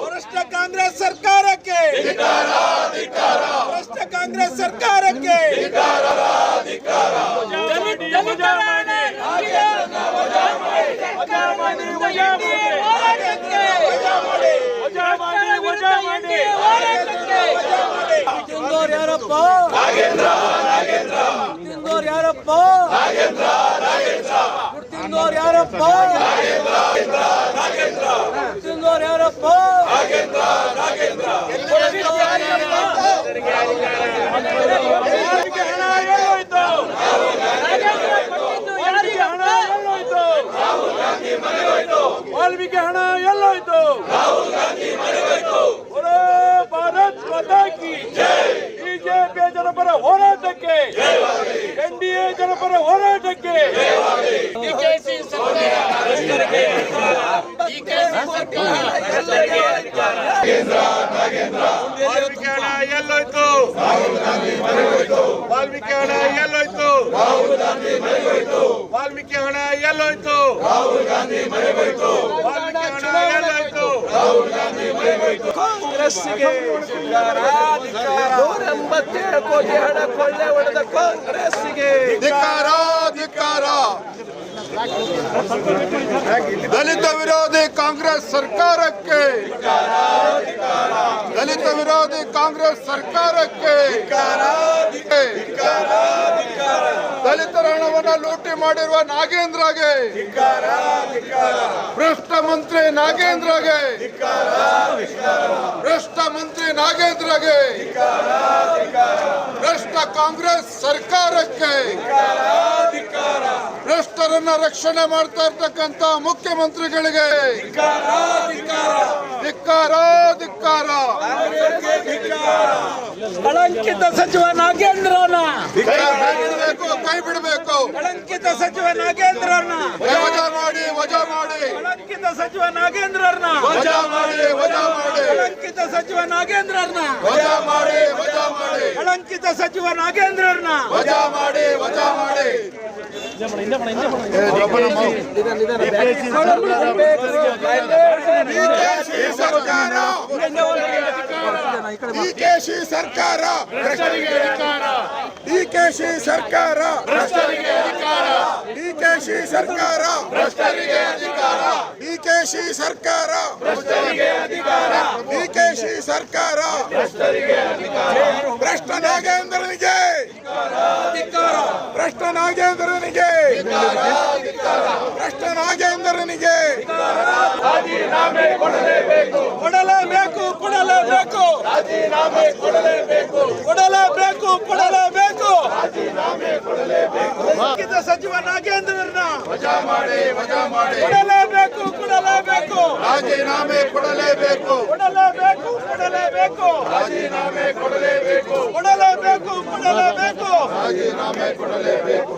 ಭ್ರಷ್ಟ ಕಾಂಗ್ರೆಸ್ ಸರ್ಕಾರಕ್ಕೆ ಭ್ರಷ್ಟ ಕಾಂಗ್ರೆಸ್ ಸರ್ಕಾರಕ್ಕೆ ಯಾರಪ್ಪ ಯಾರಪ್ಪ ವಾಲ್ಮೀಕಿ ಹಣ ಎಲ್ಲೋಯ್ತು? ಭಾರತ್ ಮಾತಾ ಕಿ ಬಿಜೆಪಿಯ ಜನಪರ ಹೋರಾಟಕ್ಕೆ, ಎನ್ಡಿಎ ಜನಪರ ಹೋರಾಟಕ್ಕೆ ವಾಲ್ಮೀಕಿ ಹಣ ಎಲ್ಲೋಯ್ತು? ವಾಲ್ಮೀಕಿ ಹಣ ಎಲ್ಲೋಯ್ತು? ವಾಲ್ಮೀಕಿ ಹಣ ಎಲ್ಲೋಯ್ತು? ವಾಲ್ಮೀಕಿ ಹಣ ಎಲ್ಲೋಯ್ತು? ಕಾಂಗ್ರೆಸ್ಗೆ 187 ಕೋಟಿ ಹಣ ಕೊಳ್ಳೆ ಹೊಡೆದ ಕಾಂಗ್ರೆಸ್ಗೆ ಧಿಕ್ಕಾರ, ಧಿಕ್ಕಾರ. ದಲಿತ ವಿರೋಧಿ ಕಾಂಗ್ರೆಸ್ ಸರ್ಕಾರಕ್ಕೆ, ದಲಿತ ವಿರೋಧಿ ಕಾಂಗ್ರೆಸ್ ಸರ್ಕಾರಕ್ಕೆ, ದಲಿತರ ಹಣವನ್ನು ಲೂಟಿ ಮಾಡಿರುವ ನಾಗೇಂದ್ರಗೆ, ಭ್ರಷ್ಟ ಮಂತ್ರಿ ನಾಗೇಂದ್ರಗೆ, ಭ್ರಷ್ಟ ಮಂತ್ರಿ ನಾಗೇಂದ್ರಗೆ, ಭ್ರಷ್ಟ ಕಾಂಗ್ರೆಸ್ ಸರ್ಕಾರಕ್ಕೆ, ಭ್ರಷ್ಟರನ್ನ ರಕ್ಷಣೆ ಮಾಡ್ತಾ ಇರ್ತಕ್ಕಂಥ ಮುಖ್ಯಮಂತ್ರಿಗಳಿಗೆ ಧಿಕ್ಕಾರ, ಧಿಕ್ಕಾರ. ಕಳಂಕಿತ ಸಚಿವ ನಾಗೇಂದ್ರನ ಕೈ ಬಿಡಬೇಕು. ಕಳಂಕಿತ ಸಚಿವ ನಾಗೇಂದ್ರನ ವಜಾ ಮಾಡಿ, ವಜಾ ಮಾಡಿ. ಕಳಂಕಿತ ಸಚಿವ ನಾಗೇಂದ್ರನ ವಜಾ ಮಾಡಿ, ವಜಾ ಮಾಡಿ. ಕಳಂಕಿತ ಸಚಿವ ನಾಗೇಂದ್ರನ ವಜಾ ಮಾಡಿ, ವಜಾ ಮಾಡಿ. ಕಳಂಕಿತ ಸಚಿವ ನಾಗೇಂದ್ರನ ವಜಾ ಮಾಡಿ, ವಜಾ ಮಾಡಿ. ಡಿಕೆಶಿ ಸರ್ಕಾರ, ಡಿಕೆಶಿ ಸರ್ಕಾರ, ಡಿಕೆಶಿ ಸರ್ಕಾರ, ಡಿಕೆಶಿ ಸರ್ಕಾರ, ಡಿಕೆಶಿ ಸರ್ಕಾರ, ಭ್ರಷ್ಟ ನಾಗೇಂದ್ರನಿಗೆ, ಭ್ರಷ್ಟ ನಾಗೇಂದ್ರನಿಗೆ, ಭ್ರಷ್ಟ ನಾಗೇಂದ್ರನಿಗೆ ರಾಜೀನಾಮೆ ಕೊಡಲೇಬೇಕು, ಕೊಡಲೇಬೇಕು, ಕೊಡಲೇಬೇಕು. ರಾಜೀನಾಮೆ ಕೊಡಲೇಬೇಕು, ಕೊಡಲೇಬೇಕು, ಕೊಡಲೇಬೇಕು. ರಾಜೀನಾಮೆ ಕೊಡಲೇಬೇಕು. ಕಳಂಕಿತ ಸಚಿವ ನಾಗೇಂದ್ರನ ವಜಾ ಮಾಡಿ, ವಜಾ ಮಾಡಿ. ಕೊಡಲೇಬೇಕು, ಕೊಡಲೇಬೇಕು. ರಾಜೀನಾಮೆ ಕೊಡಲೇಬೇಕು, ಕೊಡಲೇಬೇಕು, ಕೊಡಲೇಬೇಕು. ರಾಜೀನಾಮೆ ಕೊಡಲೇಬೇಕು, ಕೊಡಲೇಬೇಕು, ಕೊಡಲೇಬೇಕು. ರಾಜೀನಾಮೆ ಕೊಡಲೇಬೇಕು.